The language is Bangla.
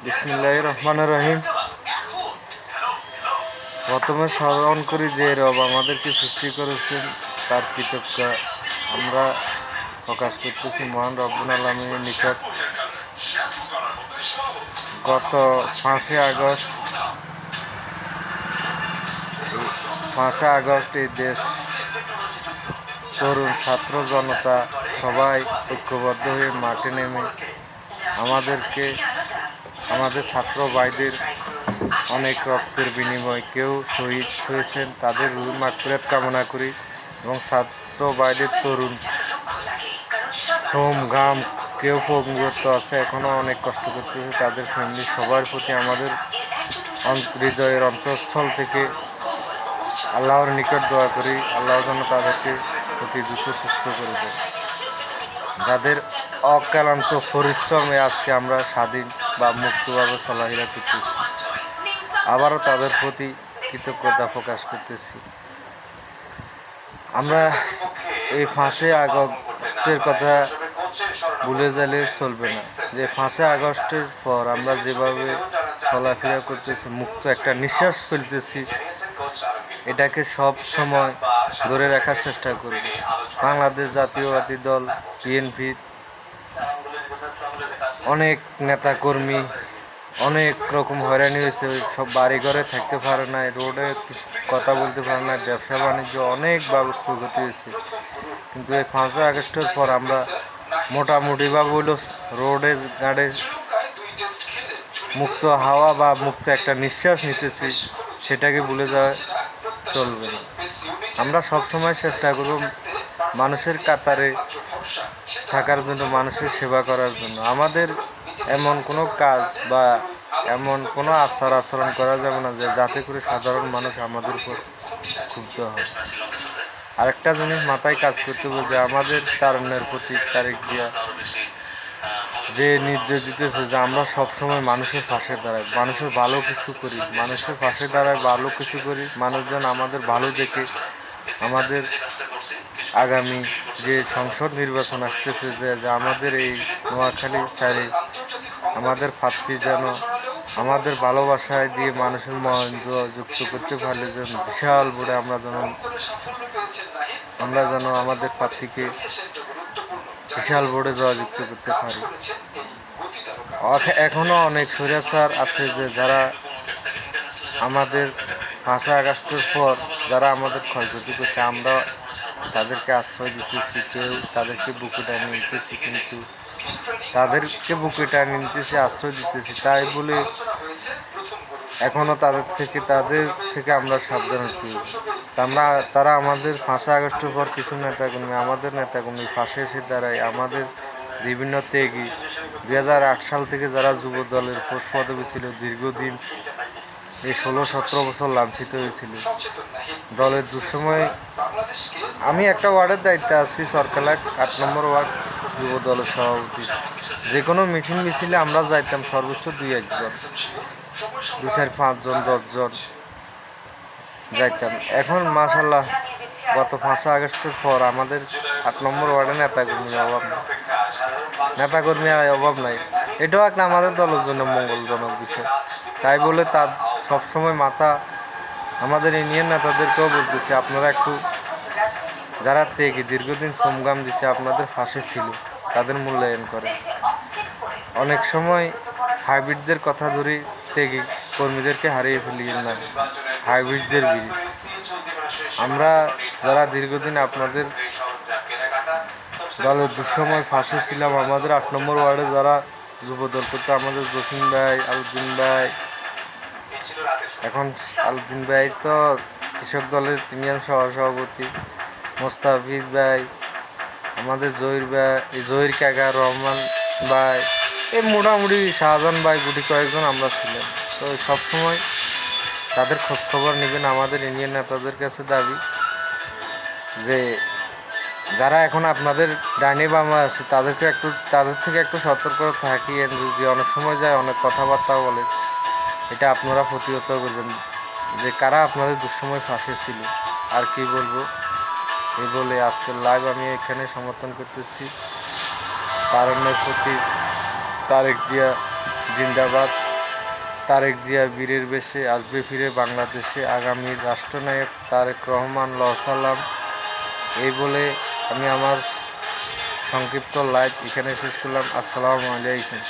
বিসমিল্লাহির রহমানির রহিম। প্রথমে স্মরণ করি যে রব আমাদেরকে সৃষ্টি করেছেন, তার কৃতজ্ঞ আমরা প্রকাশ করতেছি মহান রব্বুল আলামিনের নিকট। গত 5ই আগস্ট 5ই আগস্ট এই দেশ তরুণ ছাত্র জনতা সবাই ঐক্যবদ্ধ হয়ে মাঠে নেমে আমাদের ছাত্র ভাইদের অনেক রক্তের বিনিময়ে কেউ শহীদ হয়েছেন, তাদের রুহ মাগফিরাত কামনা করি। এবং ছাত্র ভাইদের তরুণ শ্রম ঘাম কেউ পঙ্গুত্ব আছে, এখনও অনেক কষ্ট করতেছে, তাদের ফ্যামিলি সবার প্রতি আমাদের হৃদয়ের অন্তঃস্থল থেকে আল্লাহর নিকট দোয়া করি, আল্লাহ যেন তাদেরকে অতি দ্রুত সুস্থ করে দেয়। যাদের অক্লান্ত পরিশ্রমে আজকে আমরা স্বাধীন বা মুক্তভাবে চলাফেরা করতেছি, আবারও তাদের প্রতি কৃতজ্ঞতা প্রকাশ করতেছি। আমরা এই 5ই আগস্টের কথা ভুলে গেলে চলবে না, যে 5ই আগস্টের পর আমরা যেভাবে চলাফেরা করতেছি, মুক্ত একটা নিঃশ্বাস ফেলতেছি, এটাকে সব সময় ধরে রাখার চেষ্টা করব। বাংলাদেশ জাতীয়তাবাদী দল বিএনপি অনেক নেতাকর্মী অনেক রকম হয়রানি হয়েছে, সব বাড়ি ঘরে থাকতে পারে না, রোডে কথা বলতে পারে না, ব্যবসা বাণিজ্য অনেকভাবে ক্ষয়ক্ষতি হয়েছে। কিন্তু এই 5ই আগস্টের পর আমরা মোটামুটিভাবে হলো রোডে গাড়ে মুক্ত হাওয়া বা মুক্ত একটা নিঃশ্বাস নিতেছি, সেটাকে ভুলে যাওয়া চলবে না। আমরা সবসময় চেষ্টা করব মানুষের কাতারে থাকার জন্য, মানুষের সেবা করার জন্য। আমাদের এমন কোনো কাজ বা এমন কোনো আচরণ করা যাবে না যে যাতে করে সাধারণ মানুষ আমাদের উপর ক্ষুব্ধ হয়। আরেকটা জিনিস মাথায় কাজ করতে হবে যে আমাদের তারুণ্যের প্রতি তারিখ জিয়া যে নির্দেশ দিতেছে যে আমরা সবসময় মানুষের পাশে দাঁড়াই, মানুষের ভালো কিছু করি, মানুষের পাশে দাঁড়াই, ভালো কিছু করি, মানুষজন আমাদের ভালো দেখে আমাদের আগামী যে সংসদ নির্বাচন আসতেছে, যে আমাদের এই নোয়াখালী চাইলে আমাদের প্রার্থী যেন আমাদের ভালোবাসায় দিয়ে মানুষের মন যুক্ত করতে পারলে যেন বিশাল বড়ে আমরা যেন আমাদের প্রার্থীকে বিশাল বোর্ডে জয়যুক্ত করতে পারি। এখনও অনেক স্বৈরাচার আছে যে যারা আমাদের 5ই আগস্টের পর যারা আমাদের ক্ষয়ক্ষতি করছে, আমরা তাদেরকে আশ্রয় দিতেছি, কেউ তাদেরকে বুকে টানিয়ে নিতেছি, কিন্তু তাদেরকে বুকে টানিয়ে নিতেছি, আশ্রয় দিতেছি, তাই বলে এখনও তাদের থেকে আমরা সাবধান হতে হবে। তারা আমাদের 5ই আগস্টের পর কিছু নেতাকর্মী আমাদের নেতাকর্মী পাশে এসে দাঁড়ায়, আমাদের বিভিন্ন ত্যাগী 2008 সাল থেকে যারা যুব দলের পোস্ট পদবী ছিল, দীর্ঘদিন এই 16-17 বছর লাঞ্ছিত হয়েছিল দলের দুঃসময়। আমি একটা ওয়ার্ডের দায়িত্বে আছি, সরকার 8 নম্বর ওয়ার্ড যুব দলের সভাপতি। যে কোনো মিটিং মিছিলে আমরা যাইতাম সর্বোচ্চ 2-1 জন, 2-4-5 জন 10 জন যাইতাম। এখন মাশাআল্লাহ গত 5ই আগস্টের পর আমাদের 8 নম্বর ওয়ার্ডে নেতাকর্মী অভাব নাই। এটাও একটা আমাদের দলের জন্য মঙ্গলজনক বিষয়। তাই বলে তার সবসময় মাথা আমাদের ইউনিয়ন নেতাদেরকেও বলতেছি, আপনারা একটু যারা থেকে দীর্ঘদিন শ্রমগাম দিচ্ছে, আপনাদের পাশে ছিল, তাদের মূল্যায়ন করে। অনেক সময় হাইব্রিডদের কথা ধরে থেকে কর্মীদেরকে হারিয়ে ফেলি না, হাইব্রিডদের বিড়ি। আমরা যারা দীর্ঘদিন আপনাদের দলের দুঃসময় ফাঁসে ছিলাম, আমাদের 8 নম্বর ওয়ার্ডে যারা যুবদল করতে, আমাদের জসিম ভাই, আলুদ্দিন ভাই, এখন আলুদ্দিন ভাই তো কৃষক দলের ইউনিয়ন সহসভাপতি, মোস্তাফিজ ভাই, আমাদের জহির কাকা, রহমান ভাই, এই মোটামুটি শাহজাহান ভাই, গুটি কয়েকজন আমরা ছিলাম। তো সবসময় তাদের খোঁজখবর নেবেন। আমাদের ইউনিয়ন নেতাদের কাছে দাবি যে যারা এখন আপনাদের ডাইনি বামা আছে, তাদের থেকে একটু সতর্ক থাকিয়েন। যদি অনেক সময় যায় অনেক কথাবার্তা বলে, এটা আপনারা প্রতিহত করবেন যে কারা আপনাদের দুঃসময় ফাঁসে ছিল। আর কি বলবো, এই বলে আজকের লাইভ আমি এখানে সমর্থন করতেছি। তারুণ্যের প্রতি তারেক জিয়া জিন্দাবাদ। তারেক জিয়া বীরের বেশে আসবে ফিরে বাংলাদেশে, আগামীর রাষ্ট্রনায়ক তারেক রহমান সালাম। এই বলে আমি আমার সংক্ষিপ্ত লাইভ এখানে শেষ করলাম। আসসালামু আলাইকুম।